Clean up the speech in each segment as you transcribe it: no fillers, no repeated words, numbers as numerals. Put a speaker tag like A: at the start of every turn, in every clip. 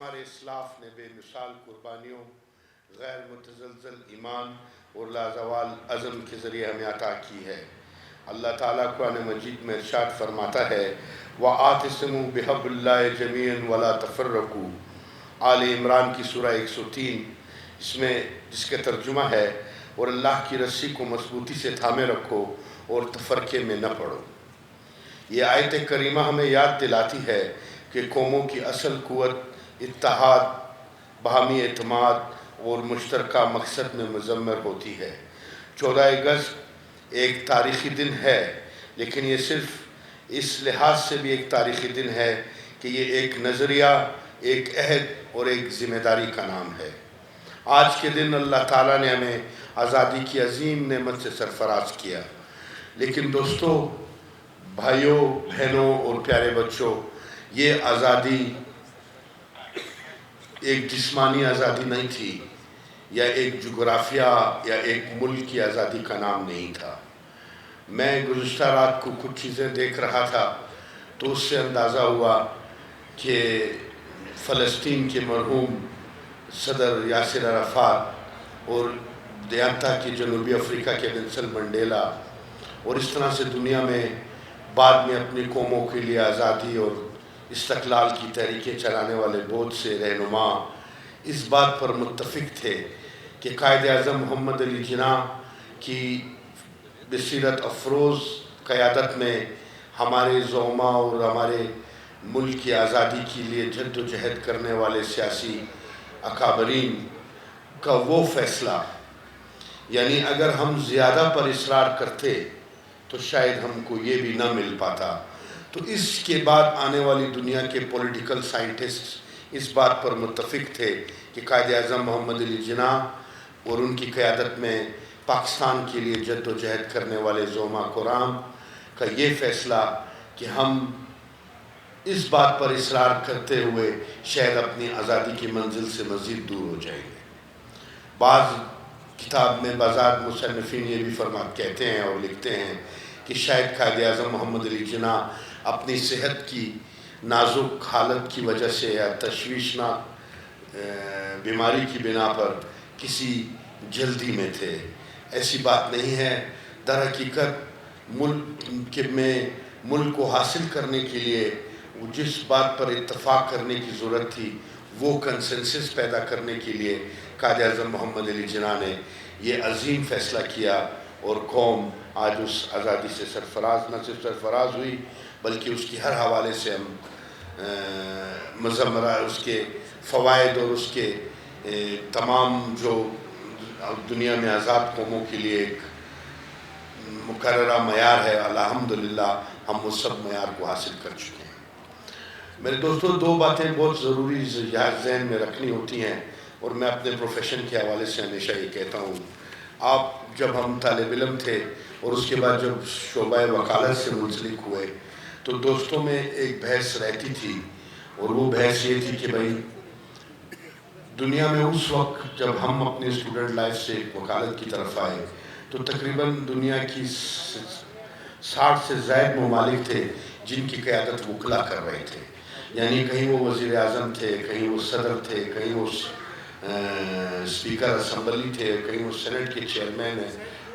A: ہمارے اسلاف نے بے مثال قربانیوں، غیر متزلزل ایمان اور لازوال عزم کے ذریعے ہمیں عطا کی ہے۔ اللہ تعالیٰ قرآن مجید میں ارشاد فرماتا ہے وَآتَصِمُوا بِحَبْلِ اللَّهِ جَمِيعًا وَلَا تَفَرَّقُوا۔ آل عمران کی سورہ 103 اس میں جس کا ترجمہ ہے اور اللہ کی رسی کو مضبوطی سے تھامے رکھو اور تفرقے میں نہ پڑو۔ یہ آیت کریمہ ہمیں یاد دلاتی ہے کہ قوموں کی اصل قوت اتحاد، باہمی اعتماد اور مشترکہ مقصد میں مضمر ہوتی ہے۔ 14 اگست ایک تاریخی دن ہے، لیکن یہ صرف اس لحاظ سے بھی ایک تاریخی دن ہے کہ یہ ایک نظریہ، ایک عہد اور ایک ذمہ داری کا نام ہے۔ آج کے دن اللہ تعالیٰ نے ہمیں آزادی کی عظیم نعمت سے سرفراز کیا، لیکن دوستو، بھائیوں، بہنوں اور پیارے بچوں، یہ آزادی ایک جسمانی آزادی نہیں تھی، یا ایک جغرافیہ یا ایک ملک کی آزادی کا نام نہیں تھا۔ میں گزشتہ رات کو کچھ چیزیں دیکھ رہا تھا تو اس سے اندازہ ہوا کہ فلسطین کے مرحوم صدر یاسر عرفات اور دیانتا کے جنوبی افریقہ کے نیلسن منڈیلا اور اس طرح سے دنیا میں بعد میں اپنی قوموں کے لیے آزادی اور استقلال کی تحریکیں چلانے والے بہت سے رہنما اس بات پر متفق تھے کہ قائد اعظم محمد علی جناح کی بصیرت افروز قیادت میں ہمارے زعماء اور ہمارے ملک کی آزادی کے لیے جد و جہد کرنے والے سیاسی اکابرین کا وہ فیصلہ، یعنی اگر ہم زیادہ پر اصرار کرتے تو شاید ہم کو یہ بھی نہ مل پاتا۔ تو اس کے بعد آنے والی دنیا کے پولیٹیکل سائنٹسٹ اس بات پر متفق تھے کہ قائد اعظم محمد علی جناح اور ان کی قیادت میں پاکستان کے لیے جد و جہد کرنے والے زعماء کرام کا یہ فیصلہ کہ ہم اس بات پر اصرار کرتے ہوئے شاید اپنی آزادی کی منزل سے مزید دور ہو جائیں گے۔ بعض کتاب میں بعض مصنفین یہ بھی کہتے ہیں اور لکھتے ہیں کہ شاید قائد اعظم محمد علی جناح اپنی صحت کی نازک حالت کی وجہ سے یا تشویشناک بیماری کی بنا پر کسی جلدی میں تھے۔ ایسی بات نہیں ہے۔ در حقیقت ملک کو حاصل کرنے کے لیے جس بات پر اتفاق کرنے کی ضرورت تھی وہ کنسنسس پیدا کرنے کے لیے قائد اعظم محمد علی جناح نے یہ عظیم فیصلہ کیا اور قوم آج اس آزادی سے سرفراز، نہ صرف سرفراز ہوئی بلکہ اس کی ہر حوالے سے ہم مزمرہ اس کے فوائد اور اس کے تمام جو دنیا میں آزاد قوموں کے لیے ایک مقررہ معیار ہے، الحمدللہ ہم وہ سب معیار کو حاصل کر چکے ہیں۔ میرے دوستو، دو باتیں بہت ضروری ذہن میں رکھنی ہوتی ہیں اور میں اپنے پروفیشن کے حوالے سے ہمیشہ یہ کہتا ہوں۔ آپ جب ہم طالب علم تھے اور اس کے بعد جب شعبہ وکالت سے منسلک ہوئے تو دوستوں میں ایک بحث رہتی تھی، اور وہ بحث یہ تھی کہ بھائی دنیا میں اس وقت جب ہم اپنے اسٹوڈنٹ لائف سے وکالت کی طرف آئے تو تقریباً دنیا کی 60 سے زائد ممالک تھے جن کی قیادت وکلا کر رہے تھے، یعنی کہیں وہ وزیر اعظم تھے، کہیں وہ صدر تھے، کہیں وہ اسپیکر اسمبلی تھے، کہیں وہ سینٹ کے چیئرمین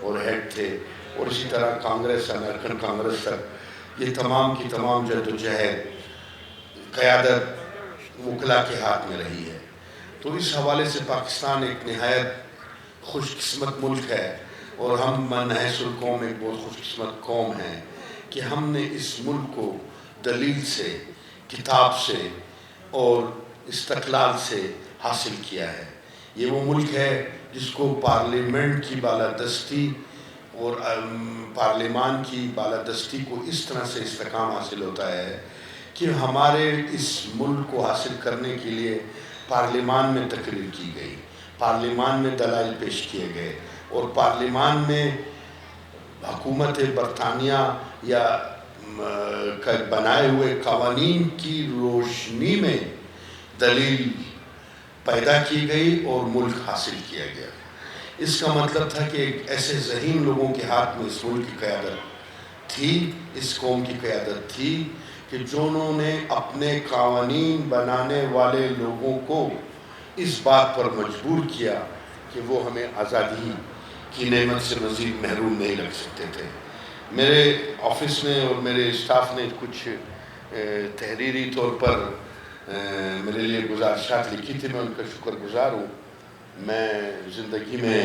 A: اور ہیڈ تھے، اور اسی طرح کانگریس، امریکن کانگریس تک یہ تمام کی تمام جد و جہد قیادت وکلا کے ہاتھ میں رہی ہے۔ تو اس حوالے سے پاکستان ایک نہایت خوش قسمت ملک ہے، اور ہم من حیث القوم ایک بہت خوش قسمت قوم ہیں کہ ہم نے اس ملک کو دلیل سے، کتاب سے اور استقلال سے حاصل کیا ہے۔ یہ وہ ملک ہے جس کو پارلیمنٹ کی بالادستی اور پارلیمان کی بالادستی کو اس طرح سے استحکام حاصل ہوتا ہے کہ ہمارے اس ملک کو حاصل کرنے کے لیے پارلیمان میں تقریر کی گئی، پارلیمان میں دلائل پیش کیے گئے، اور پارلیمان میں حکومت برطانیہ یا بنائے ہوئے قوانین کی روشنی میں دلیل پیدا کی گئی اور ملک حاصل کیا گیا۔ اس کا مطلب تھا کہ ایک ایسے ذہین لوگوں کے ہاتھ میں اس ملک کی قیادت تھی، اس قوم کی قیادت تھی کہ کہ جنہوں نے اپنے قوانین بنانے والے لوگوں کو اس بات پر مجبور کیا کہ وہ ہمیں آزادی کی نعمت سے مزید محروم نہیں رکھ سکتے تھے۔ میرے آفس نے اور میرے اسٹاف نے کچھ تحریری طور پر میرے لیے گزارشات لکھی تھی، میں ان کا شکر گزار ہوں۔ میں زندگی میں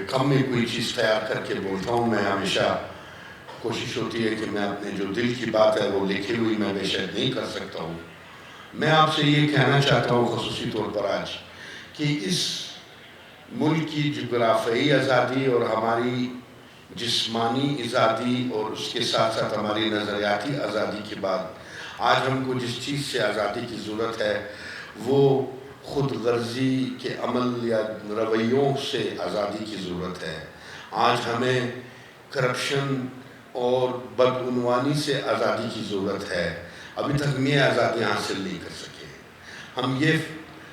A: کم میں کوئی چیز تیار کر کے بولتا ہوں، میں ہمیشہ کوشش ہوتی ہے کہ میں اپنے جو دل کی بات ہے وہ لکھی ہوئی میں بے شک نہیں کر سکتا ہوں۔ میں آپ سے یہ کہنا چاہتا ہوں خصوصی طور پر آج کہ اس ملک کی جغرافیائی آزادی اور ہماری جسمانی آزادی اور اس کے ساتھ ساتھ ہماری نظریاتی آزادی کے بعد آج ہم کو جس چیز سے آزادی کی ضرورت ہے وہ خود غرضی کے عمل یا رویوں سے آزادی کی ضرورت ہے۔ آج ہمیں کرپشن اور بدعنوانی سے آزادی کی ضرورت ہے۔ ابھی تک ہم یہ آزادی حاصل نہیں کر سکے،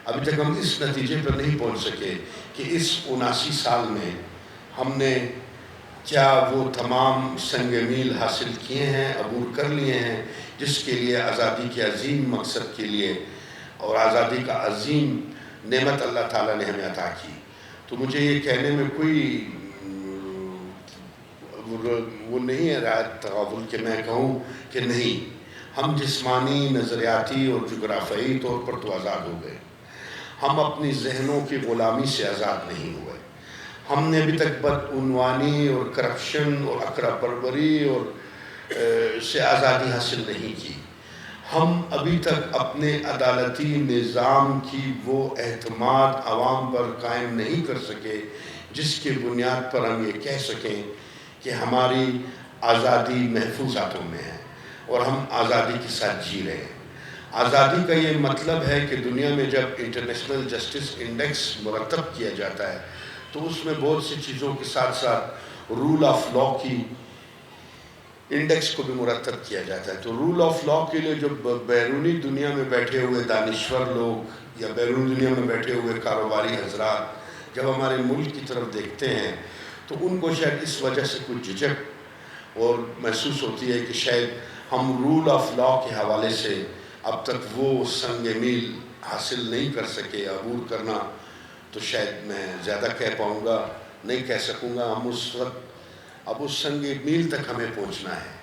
A: ابھی تک ہم اس نتیجے پر نہیں پہنچ سکے کہ اس 79 سال میں ہم نے کیا وہ تمام سنگ میل حاصل کیے ہیں، عبور کر لیے ہیں، جس کے لیے آزادی کے عظیم مقصد کے لیے اور آزادی کا عظیم نعمت اللہ تعالیٰ نے ہمیں عطا کی۔ تو مجھے یہ کہنے میں کوئی وہ نہیں ہے رعایت تغافل کہ میں کہوں کہ نہیں، ہم جسمانی، نظریاتی اور جغرافیائی طور پر تو آزاد ہو گئے، ہم اپنی ذہنوں کی غلامی سے آزاد نہیں ہوئے۔ ہم نے ابھی تک بدعنوانی اور کرپشن اور اکڑا پروری اور سے آزادی حاصل نہیں کی۔ ہم ابھی تک اپنے عدالتی نظام کی وہ اعتماد عوام پر قائم نہیں کر سکے جس کی بنیاد پر ہم یہ کہہ سکیں کہ ہماری آزادی محفوظ ہاتھوں میں ہے اور ہم آزادی کے ساتھ جی رہے ہیں۔ آزادی کا یہ مطلب ہے کہ دنیا میں جب انٹرنیشنل جسٹس انڈیکس مرتب کیا جاتا ہے تو اس میں بہت سی چیزوں کے ساتھ ساتھ رول آف لا کی انڈیکس کو بھی مرتب کیا جاتا ہے۔ تو رول آف لا کے لیے جو بیرونی دنیا میں بیٹھے ہوئے دانشور لوگ یا بیرونی دنیا میں بیٹھے ہوئے کاروباری حضرات جب ہمارے ملک کی طرف دیکھتے ہیں تو ان کو شاید اس وجہ سے کچھ جھجک اور محسوس ہوتی ہے کہ شاید ہم رول آف لا کے حوالے سے اب تک وہ سنگ میل حاصل نہیں کر سکے۔ عبور کرنا تو شاید میں زیادہ کہہ پاؤں گا، نہیں کہہ سکوں گا۔ ہم اس وقت اب اس سنگ میل تک ہمیں پہنچنا ہے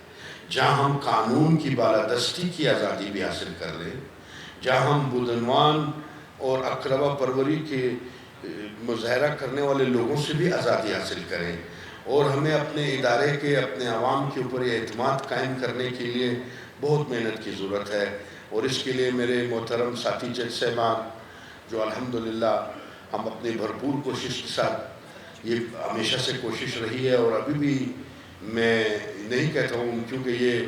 A: جہاں ہم قانون کی بالادستی کی آزادی بھی حاصل کر لیں، جہاں ہم بدعنوان اور اقربا پروری کے مظاہرہ کرنے والے لوگوں سے بھی آزادی حاصل کریں، اور ہمیں اپنے ادارے کے اپنے عوام کے اوپر یہ اعتماد قائم کرنے کے لیے بہت محنت کی ضرورت ہے۔ اور اس کے لیے میرے محترم ساتھی جج صاحبان جو الحمدللہ ہم اپنی بھرپور کوشش کے ساتھ، یہ ہمیشہ سے کوشش رہی ہے اور ابھی بھی میں نہیں کہتا ہوں کیونکہ یہ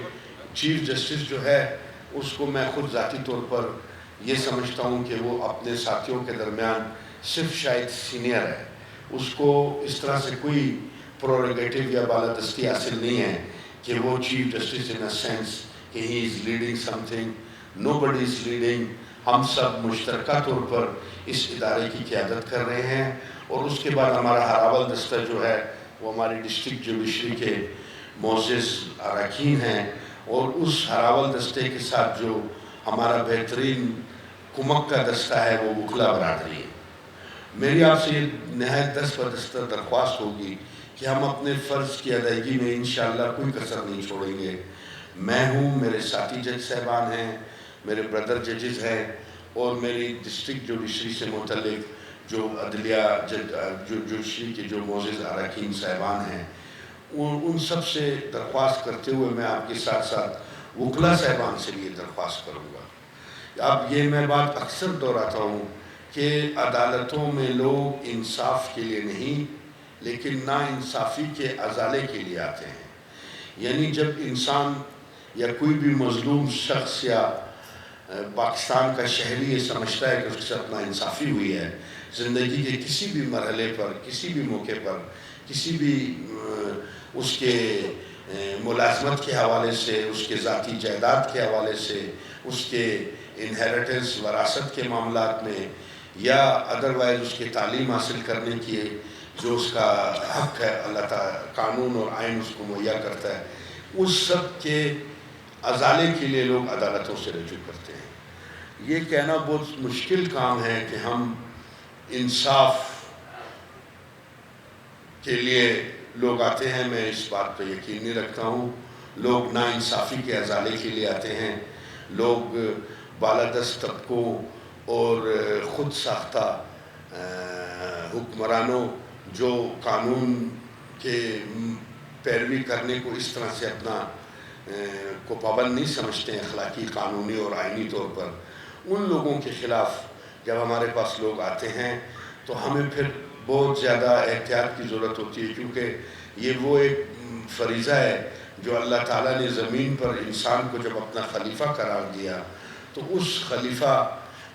A: چیف جسٹس جو ہے اس کو میں خود ذاتی طور پر یہ سمجھتا ہوں کہ وہ اپنے ساتھیوں کے درمیان صرف شاید سینئر ہے، اس کو اس طرح سے کوئی پروریگیٹو یا بالادستی حاصل نہیں ہے کہ وہ chief justice in a sense کہ he is leading something, nobody is leading. ہم سب مشترکہ طور پر اس ادارے کی قیادت کر رہے ہیں، اور اس کے بعد ہمارا ہراول دستہ جو ہے وہ ہماری ڈسٹرکٹ جوڈیشری کے معزز اراکین ہیں، اور اس ہراول دستے کے ساتھ جو ہمارا بہترین کمک کا دستہ ہے وہ وکلا برادری ہے۔ میری آپ سے یہ نہایت دست بدستہ درخواست ہوگی کہ ہم اپنے فرض کی ادائیگی میں انشاءاللہ کوئی کسر نہیں چھوڑیں گے۔ میں ہوں، میرے ساتھی جج صاحبان ہیں، میرے بردر ججز ہیں، اور میری ڈسٹرکٹ جوڈیشری سے متعلق جو عدلیہ جوڈیشری کے جو معزز اراکین صاحبان ہیں، ان سب سے درخواست کرتے ہوئے میں آپ کے ساتھ ساتھ وکلا صاحبان سے بھی یہ درخواست کروں گا۔ اب یہ میں بات اکثر دہراتا ہوں کہ عدالتوں میں لوگ انصاف کے لیے نہیں لیکن نا انصافی کے ازالے کے لیے آتے ہیں۔ یعنی جب انسان یا کوئی بھی مظلوم شخص یا پاکستان کا شہری یہ سمجھتا ہے کہ اس کے ساتھ نا انصافی ہوئی ہے، زندگی کے کسی بھی مرحلے پر، کسی بھی موقع پر، کسی بھی اس کے ملازمت کے حوالے سے، اس کے ذاتی جائیداد کے حوالے سے، اس کے انہیریٹنس وراثت کے معاملات میں، یا ادروائز اس کے تعلیم حاصل کرنے کی جو اس کا حق ہے اللہ تعالیٰ قانون اور آئین اس کو مہیا کرتا ہے، اس سب کے ازالے کے لیے لوگ عدالتوں سے رجوع کرتے ہیں۔ یہ کہنا بہت مشکل کام ہے کہ ہم انصاف کے لیے لوگ آتے ہیں، میں اس بات پہ یقین نہیں رکھتا ہوں۔ لوگ نا انصافی کے ازالے کے لیے آتے ہیں، لوگ بالادست طبقوں اور خود ساختہ حکمرانوں جو قانون کے پیروی کرنے کو اس طرح سے اپنا کو پابند نہیں سمجھتے ہیں اخلاقی، قانونی اور آئینی طور پر، ان لوگوں کے خلاف جب ہمارے پاس لوگ آتے ہیں تو ہمیں پھر بہت زیادہ احتیاط کی ضرورت ہوتی ہے، کیونکہ یہ وہ ایک فریضہ ہے جو اللہ تعالیٰ نے زمین پر انسان کو جب اپنا خلیفہ قرار دیا تو اس خلیفہ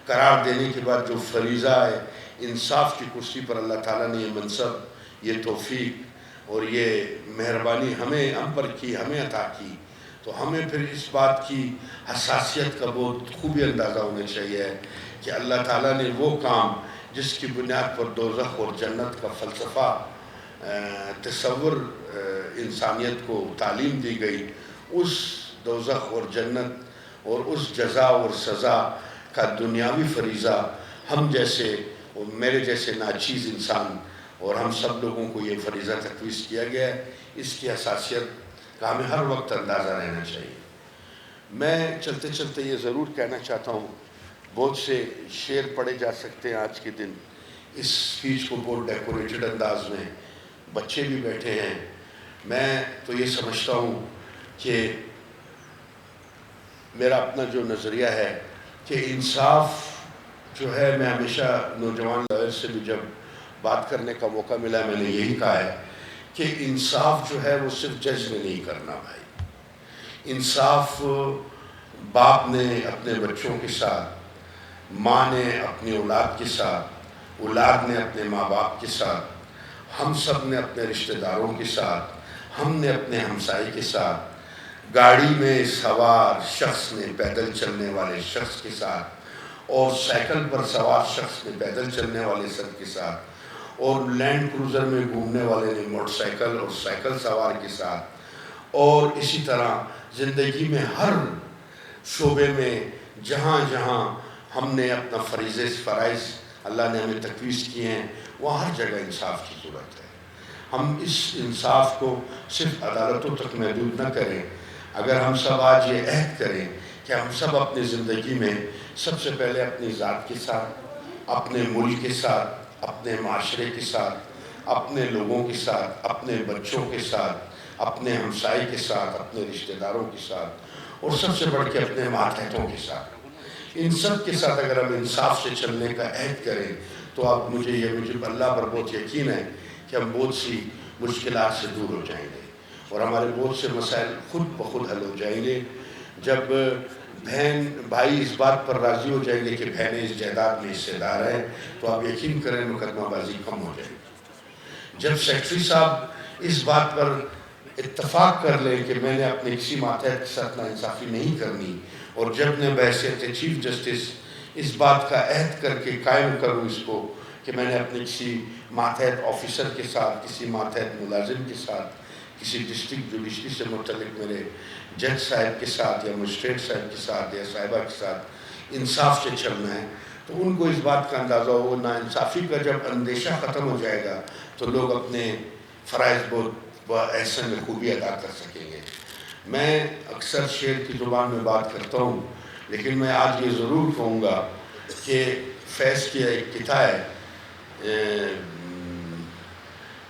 A: قرار دینے کے بعد جو فریضہ ہے انصاف کی کرسی پر اللہ تعالیٰ نے یہ منصب، یہ توفیق اور یہ مہربانی ہم پر کی، ہمیں عطا کی، تو ہمیں پھر اس بات کی حساسیت کا بہت خوبی اندازہ ہونا چاہیے کہ اللہ تعالیٰ نے وہ کام جس کی بنیاد پر دوزخ اور جنت کا فلسفہ تصور انسانیت کو تعلیم دی گئی، اس دوزخ اور جنت اور اس جزا اور سزا کا دنیاوی فریضہ ہم جیسے اور میرے جیسے ناچیز انسان اور ہم سب لوگوں کو یہ فریضہ تفویض کیا گیا ہے، اس کی حساسیت کا ہمیں ہر وقت اندازہ رہنا چاہیے۔ میں چلتے چلتے یہ ضرور کہنا چاہتا ہوں، بہت سے شعر پڑھے جا سکتے ہیں آج کے دن، اس اسپیچ کو بہت ڈیکوریٹڈ انداز میں، بچے بھی بیٹھے ہیں، میں تو یہ سمجھتا ہوں کہ میرا اپنا جو نظریہ ہے کہ انصاف جو ہے، میں ہمیشہ نوجوان لائر سے بھی جب بات کرنے کا موقع ملا میں نے یہی کہا ہے کہ انصاف جو ہے وہ صرف جج نے نہیں کرنا بھائی، انصاف باپ نے اپنے بچوں کے ساتھ، ماں نے اپنی اولاد کے ساتھ، اولاد نے اپنے ماں باپ کے ساتھ، ہم سب نے اپنے رشتہ داروں کے ساتھ، ہم نے اپنے ہمسائے کے ساتھ، گاڑی میں سوار شخص نے پیدل چلنے والے شخص کے ساتھ، اور سائیکل پر سوار شخص نے پیدل چلنے والے شخص کے ساتھ، اور لینڈ کروزر میں گھومنے والے نے موٹر سائیکل اور سائیکل سوار کے ساتھ، اور اسی طرح زندگی میں ہر شعبے میں جہاں جہاں ہم نے اپنا فرائض اللہ نے ہمیں تفویض کیے ہیں وہاں ہر جگہ انصاف کی ضرورت ہے۔ ہم اس انصاف کو صرف عدالتوں تک محدود نہ کریں۔ اگر ہم سب آج یہ عہد کریں کہ ہم سب اپنی زندگی میں سب سے پہلے اپنی ذات کے ساتھ، اپنے ملک کے ساتھ، اپنے معاشرے کے ساتھ، اپنے لوگوں کے ساتھ، اپنے بچوں کے ساتھ، اپنے ہمسائے کے ساتھ، اپنے رشتہ داروں کے ساتھ، اور سب سے بڑھ کے اپنے ماتحتوں کے ساتھ، ان سب کے ساتھ اگر ہم انصاف سے چلنے کا عہد کریں تو اب مجھے اللہ پر بہت یقین ہے کہ ہم بہت سی مشکلات سے دور ہو جائیں گے اور ہمارے بہت سے مسائل خود بخود حل ہو جائیں گے۔ جب بہن بھائی اس بات پر راضی ہو جائیں گے کہ بہنیں اس جائیداد میں حصے دار ہیں تو آپ یقین کریں مقدمہ بازی کم ہو جائے گی۔ جب سیکرٹری صاحب اس بات پر اتفاق کر لیں کہ میں نے اپنے کسی ماتحت کے ساتھ ناانصافی نہیں کرنی، اور جب نے بحیثیت چیف جسٹس اس بات کا عہد کر کے قائم کروں اس کو کہ میں نے اپنے کسی ماتحت آفیسر کے ساتھ، کسی ماتحت ملازم کے ساتھ، کسی ڈسٹرکٹ جوڈیشری سے متعلق میرے جج صاحب کے ساتھ یا مجسٹریٹ صاحب کے ساتھ یا صاحبہ کے ساتھ انصاف سے چلنا ہے، تو ان کو اس بات کا اندازہ ہو، ناانصافی کا جب اندیشہ ختم ہو جائے گا تو لوگ اپنے فرائض بہت احسن میں خوبی ادا کر سکیں گے۔ میں اکثر شعر کی زبان میں بات کرتا ہوں، لیکن میں آج یہ ضرور کہوں گا کہ فیض کی ایک قطعہ ہے،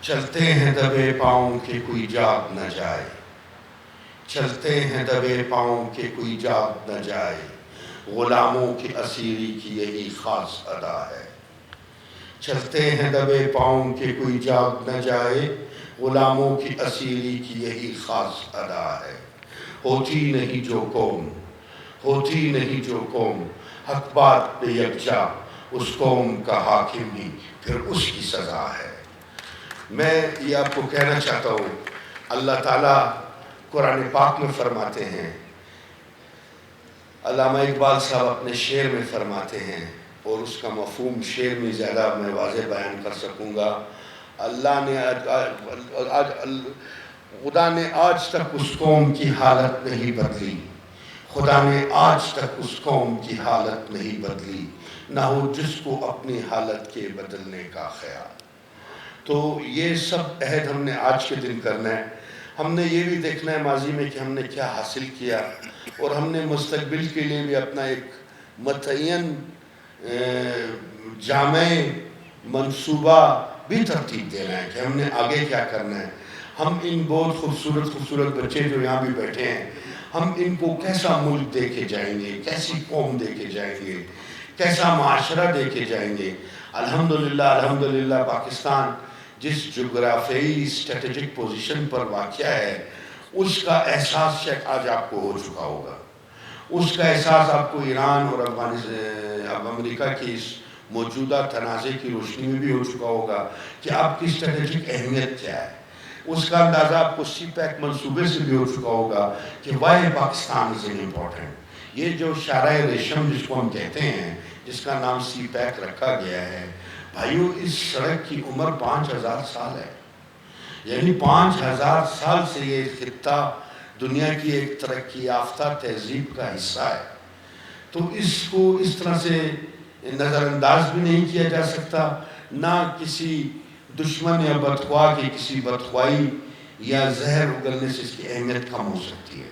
A: چلتے ہیں دبے پاؤں کہ کوئی جاگ نہ جائے، چلتے ہیں دبے پاؤں کہ کوئی جاگ نہ جائے، غلاموں کی اسیری کی یہی خاص ادا ہے، چلتے ہیں دبے پاؤں کہ کوئی جاگ نہ جائے، غلاموں کی اسیری کی یہی خاص ادا ہے، ہوتی نہیں جو قوم، ہوتی نہیں جو قوم، حق بات پہ یکجا، اس قوم کا حاکم بھی پھر اس کی سزا ہے۔ میں یہ آپ کو کہنا چاہتا ہوں، اللہ تعالیٰ قرآن پاک میں فرماتے ہیں، علامہ اقبال صاحب اپنے شعر میں فرماتے ہیں، اور اس کا مفہوم شعر میں زیادہ میں واضح بیان کر سکوں گا، خدا نے آج تک اس قوم کی حالت نہیں بدلی خدا نے آج تک اس قوم کی حالت نہیں بدلی، نہ ہو جس کو اپنی حالت کے بدلنے کا خیال۔ تو یہ سب عہد ہم نے آج کے دن کرنا ہے۔ ہم نے یہ بھی دیکھنا ہے ماضی میں کہ ہم نے کیا حاصل کیا، اور ہم نے مستقبل کے لیے بھی اپنا ایک متعین جامع منصوبہ بھی ترتیب دینا ہے کہ ہم نے آگے کیا کرنا ہے۔ ہم ان بہت خوبصورت بچے جو یہاں بھی بیٹھے ہیں، ہم ان کو کیسا ملک دے کے جائیں گے، کیسی قوم دے کے جائیں گے، کیسا معاشرہ دے کے جائیں گے۔ الحمدللہ پاکستان جس جغرافیائی اسٹریٹجک پوزیشن پر واقع ہے، اس کا احساس شاید آج آپ کو ہو چکا ہوگا۔ اس کا احساس آپ کو ایران اور اب امریکہ کی اس موجودہ تنازع کی روشنی میں بھی ہو چکا ہوگا کہ آپ کی اسٹریٹجک اہمیت کیا ہے۔ اس کا اندازہ آپ کو سی پیک منصوبے سے بھی ہو چکا ہوگا کہ وائی پاکستان از امپورٹنٹ۔ یہ جو شارع ریشم جس کو ہم کہتے ہیں، جس کا نام سی پیک رکھا گیا ہے، بھائیو اس سڑک کی عمر 5000 سال ہے۔ یعنی 5000 سال سے یہ خطہ دنیا کی ایک ترقی یافتہ تہذیب کا حصہ ہے۔ تو اس کو اس طرح سے نظر انداز بھی نہیں کیا جا سکتا، نہ کسی دشمن یا بدخواہ کی کسی بدخواہی یا زہر اگلنے سے اس کی اہمیت کم ہو سکتی ہے۔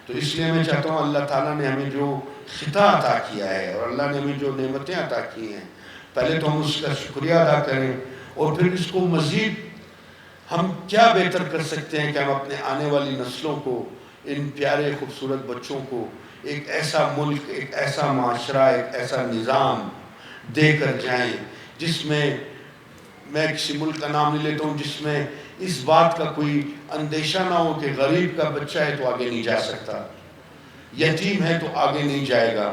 A: تو اس لیے میں چاہتا ہوں اللہ تعالیٰ نے ہمیں جو خطہ عطا کیا ہے اور اللہ نے ہمیں جو نعمتیں عطا کی ہیں، پہلے تو ہم اس کا شکریہ ادا کریں، اور پھر اس کو مزید ہم کیا بہتر کر سکتے ہیں کہ ہم اپنے آنے والی نسلوں کو، ان پیارے خوبصورت بچوں کو ایک ایسا ملک، ایک ایسا معاشرہ، ایک ایسا نظام دے کر جائیں جس میں کسی ملک کا نام نہیں لیتا ہوں، جس میں اس بات کا کوئی اندیشہ نہ ہو کہ غریب کا بچہ ہے تو آگے نہیں جا سکتا، یتیم ہے تو آگے نہیں جائے گا۔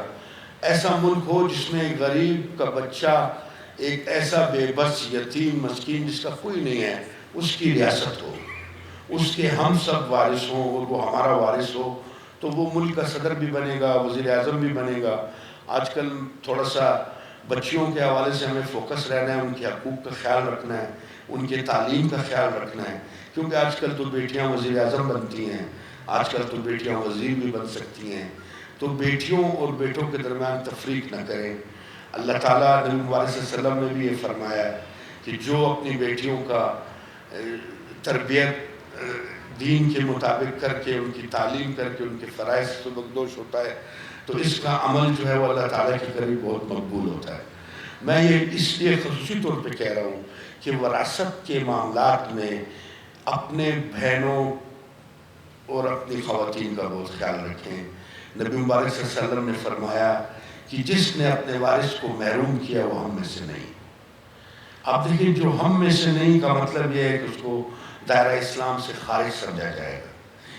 A: ایسا ملک ہو جس میں غریب کا بچہ، ایک ایسا بے بس یتیم مسکین جس کا کوئی نہیں ہے، اس کی ریاست ہو، اس کے ہم سب وارث ہوں اور وہ ہمارا وارث ہو، تو وہ ملک کا صدر بھی بنے گا، وزیر اعظم بھی بنے گا۔ آج کل تھوڑا سا بچیوں کے حوالے سے ہمیں فوکس رہنا ہے، ان کے حقوق کا خیال رکھنا ہے، ان کے تعلیم کا خیال رکھنا ہے، کیونکہ آج کل تو بیٹیاں وزیر اعظم بنتی ہیں، آج کل تو بیٹیاں وزیر بھی بن سکتی ہیں۔ تو بیٹیوں اور بیٹوں کے درمیان تفریق نہ کریں۔ اللہ تعالیٰ نبی مبارک صلی اللہ علیہ وسلم نے بھی یہ فرمایا کہ جو اپنی بیٹیوں کا تربیت دین کے مطابق کر کے، ان کی تعلیم کر کے، ان کے فرائض سے بگدوش ہوتا ہے، تو اس کا عمل جو ہے وہ اللہ تعالیٰ کے قریب بہت مقبول ہوتا ہے۔ میں یہ اس لیے خصوصی طور پہ کہہ رہا ہوں کہ وراثت کے معاملات میں اپنے بہنوں اور اپنی خواتین کا بہت خیال رکھیں۔ نبی مبارک صلی اللہ علیہ وسلم نے فرمایا کہ جس نے اپنے وارث کو محروم کیا وہ ہم میں سے نہیں۔ آپ دیکھیں، جو ہم میں سے نہیں کا مطلب یہ ہے کہ اس کو دائرہ اسلام سے خارج سمجھا جائے گا۔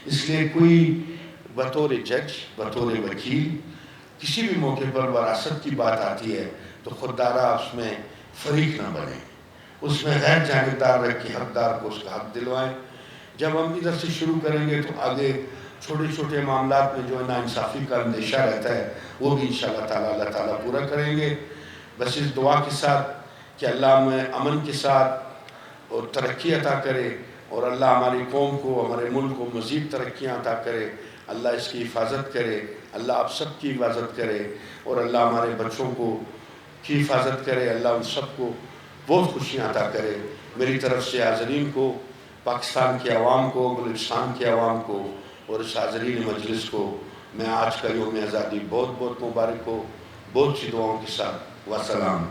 A: اس لیے کوئی بطور جج، بطور وکیل کسی بھی موقع پر وراثت کی بات آتی ہے تو خوددارہ اس میں فریق نہ بنے، اس میں غیر جانبدار رہ کے حقدار کو اس کا حق دلوائیں۔ جب ہم ادھر سے شروع کریں گے تو آگے چھوٹے چھوٹے معاملات میں جو ناانصافی کا اندیشہ رہتا ہے وہ بھی انشاءاللہ تعالیٰ اللہ تعالیٰ پورا کریں گے۔ بس اس دعا کے ساتھ کہ اللہ ہمیں امن کے ساتھ اور ترقی عطا کرے، اور اللہ ہماری قوم کو، ہمارے ملک کو مزید ترقیاں عطا کرے، اللہ اس کی حفاظت کرے، اللہ آپ سب کی حفاظت کرے، اور اللہ ہمارے بچوں کو کی حفاظت کرے، اللہ ان سب کو بہت خوشیاں عطا کرے۔ میری طرف سے حاضرین کو، پاکستان کے عوام کو، بلوچستان کے عوام کو اور اس حاضرین مجلس کو میں آج کا یوم آزادی بہت بہت مبارک ہو، بہت سی دعاؤں کے ساتھ۔ وسلام۔